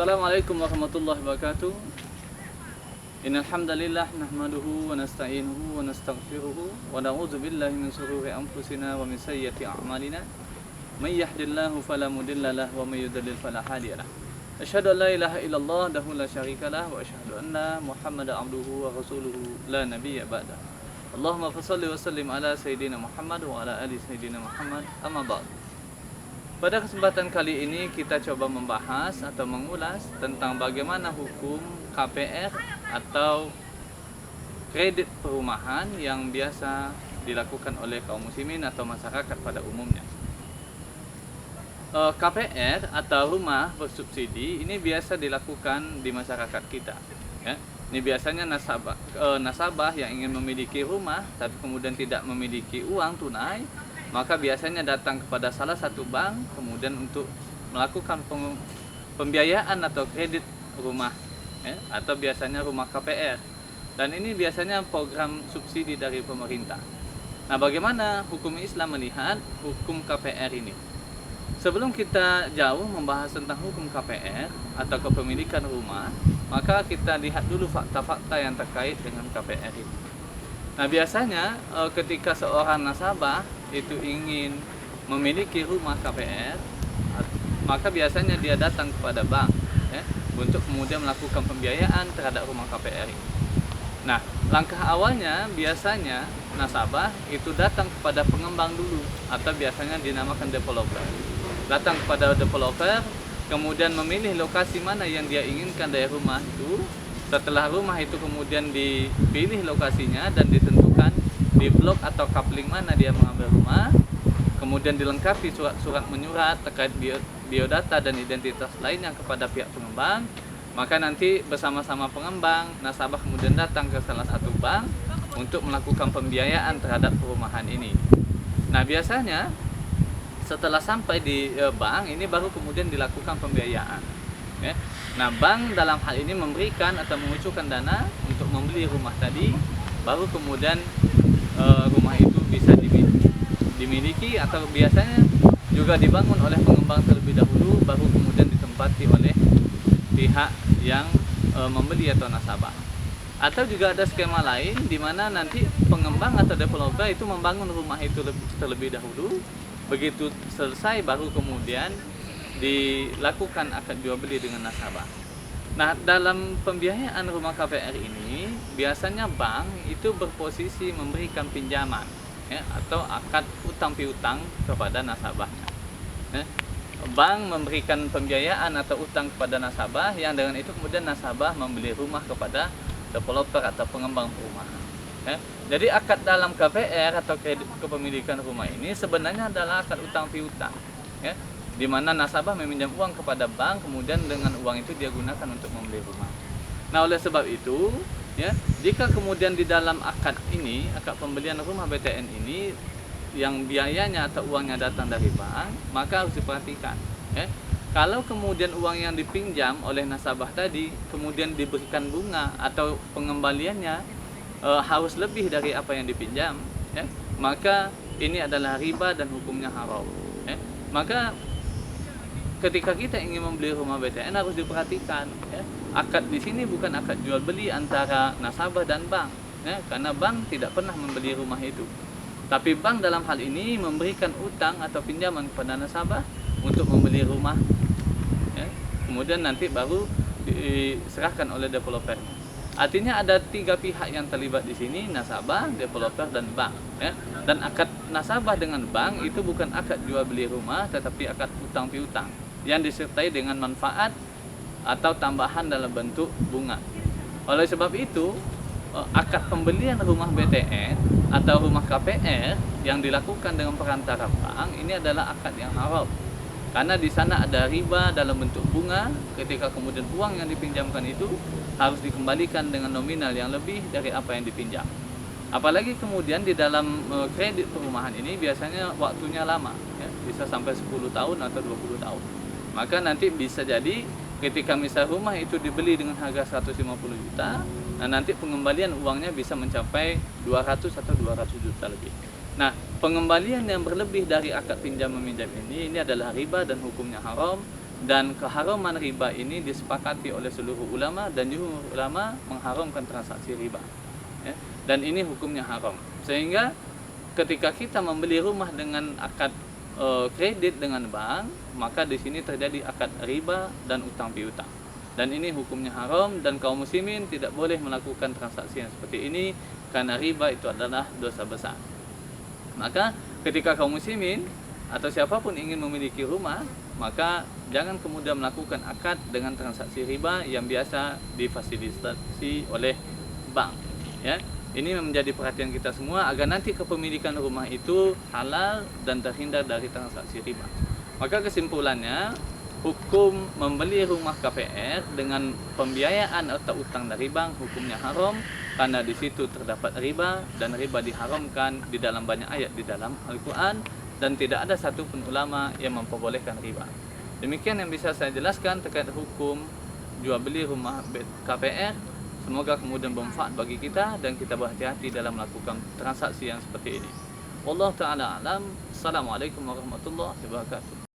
Assalamualaikum warahmatullahi wabarakatuh. Innal hamdalillah nahmaduhu wa nasta'inuhu wa nastaghfiruhu wa na'udzu billahi min shururi anfusina wa min sayyiati a'malina. May yahdihillahu fala mudilla lahu wa may yudlil fala hadiya lahu. Asyhadu an la ilaha illallah wahdahu la syarika lahu wa asyhadu anna Muhammadan abduhu wa rasuluhu la nabiyya ba'da. Allahumma shalli wa sallim ala sayyidina Muhammad wa ala ali sayyidina Muhammad. Amma ba'd. Pada kesempatan kali ini kita coba membahas atau mengulas tentang bagaimana hukum KPR atau kredit perumahan yang biasa dilakukan oleh kaum muslimin atau masyarakat pada umumnya. KPR atau rumah bersubsidi ini biasa dilakukan di masyarakat kita. Ya. Ini biasanya nasabah yang ingin memiliki rumah tapi kemudian tidak memiliki uang tunai, maka biasanya datang kepada salah satu bank kemudian untuk melakukan pembiayaan atau kredit rumah, ya, atau biasanya rumah KPR. Dan ini biasanya program subsidi dari pemerintah. Nah, bagaimana hukum Islam melihat hukum KPR ini? Sebelum kita jauh membahas tentang hukum KPR atau kepemilikan rumah, maka kita lihat dulu fakta-fakta yang terkait dengan KPR ini. Nah, biasanya ketika seorang nasabah itu ingin memiliki rumah KPR, maka biasanya dia datang kepada bank, ya, untuk kemudian melakukan pembiayaan terhadap rumah KPR ini. Nah, langkah awalnya biasanya nasabah itu datang kepada pengembang dulu atau biasanya dinamakan developer. Datang kepada developer, kemudian memilih lokasi mana yang dia inginkan dari rumah itu. Setelah rumah itu kemudian dipilih lokasinya dan ditentukan di blok atau coupling mana dia mengambil rumah, kemudian dilengkapi surat-surat menyurat terkait biodata dan identitas lainnya kepada pihak pengembang, maka nanti bersama-sama pengembang, nasabah kemudian datang ke salah satu bank untuk melakukan pembiayaan terhadap perumahan ini. Nah, biasanya setelah sampai di bank ini baru kemudian dilakukan pembiayaan, ya. Nah, bank dalam hal ini memberikan atau mengucurkan dana untuk membeli rumah tadi, baru kemudian rumah itu bisa dimiliki atau biasanya juga dibangun oleh pengembang terlebih dahulu, baru kemudian ditempati oleh pihak yang membeli atau nasabah. Atau juga ada skema lain di mana nanti pengembang atau developer itu membangun rumah itu terlebih dahulu, begitu selesai baru kemudian dilakukan akad jual beli dengan nasabah. Nah, dalam pembiayaan rumah KPR ini biasanya bank itu berposisi memberikan pinjaman, ya, atau akad utang piutang kepada nasabahnya. Ya. Bank memberikan pembiayaan atau utang kepada nasabah yang dengan itu kemudian nasabah membeli rumah kepada developer atau pengembang perumahan. Ya. Jadi akad dalam KPR atau kredit kepemilikan rumah ini sebenarnya adalah akad utang piutang, ya, di mana nasabah meminjam uang kepada bank, kemudian dengan uang itu dia gunakan untuk membeli rumah. Nah, oleh sebab itu, ya, jika kemudian di dalam akad ini, akad pembelian rumah BTN ini, yang biayanya atau uangnya datang dari bank, maka harus diperhatikan, ya. Kalau kemudian uang yang dipinjam oleh nasabah tadi kemudian diberikan bunga atau pengembaliannya harus lebih dari apa yang dipinjam, ya, maka ini adalah riba dan hukumnya haram, ya. Maka ketika kita ingin membeli rumah BTN harus diperhatikan, ya. Akad di sini bukan akad jual beli antara nasabah dan bank, ya, karena bank tidak pernah membeli rumah itu. Tapi bank dalam hal ini memberikan utang atau pinjaman kepada nasabah untuk membeli rumah, ya. Kemudian nanti baru diserahkan oleh developer. Artinya ada 3 pihak yang terlibat di sini, nasabah, developer, dan bank, ya. Dan akad nasabah dengan bank itu bukan akad jual beli rumah, tetapi akad utang piutang yang disertai dengan manfaat atau tambahan dalam bentuk bunga. Oleh sebab itu, akad pembelian rumah BTN atau rumah KPR yang dilakukan dengan perantara bank ini adalah akad yang haram. Karena di sana ada riba dalam bentuk bunga, ketika kemudian uang yang dipinjamkan itu harus dikembalikan dengan nominal yang lebih dari apa yang dipinjam. Apalagi kemudian di dalam kredit perumahan ini biasanya waktunya lama, ya, bisa sampai 10 tahun atau 20 tahun. Maka nanti bisa jadi ketika misal rumah itu dibeli dengan harga 150 juta, nah nanti pengembalian uangnya bisa mencapai 200 atau 200 juta lebih. Nah, pengembalian yang berlebih dari akad pinjam meminjam ini adalah riba dan hukumnya haram, Dan keharaman riba ini disepakati oleh seluruh ulama, dan jumhur ulama mengharamkan transaksi riba. Ya. Dan ini hukumnya haram. Sehingga ketika kita membeli rumah dengan akad kredit dengan bank, maka di sini terjadi akad riba dan utang piutang. Dan ini hukumnya haram, dan kaum muslimin tidak boleh melakukan transaksi yang seperti ini karena riba itu adalah dosa besar. Maka ketika kaum muslimin atau siapapun ingin memiliki rumah, maka jangan kemudian melakukan akad dengan transaksi riba yang biasa difasilitasi oleh bank. Ya, ini menjadi perhatian kita semua agar nanti kepemilikan rumah itu halal dan terhindar dari transaksi riba. Maka kesimpulannya, hukum membeli rumah KPR dengan pembiayaan atau utang dari bank hukumnya haram karena di situ terdapat riba, dan riba diharamkan di dalam banyak ayat di dalam Al-Quran, dan tidak ada satupun ulama yang memperbolehkan riba. Demikian yang bisa saya jelaskan terkait hukum jual beli rumah KPR. Semoga kemudian bermanfaat bagi kita dan kita berhati-hati dalam melakukan transaksi yang seperti ini. Wallahu ta'ala alam. Assalamualaikum warahmatullahi wabarakatuh.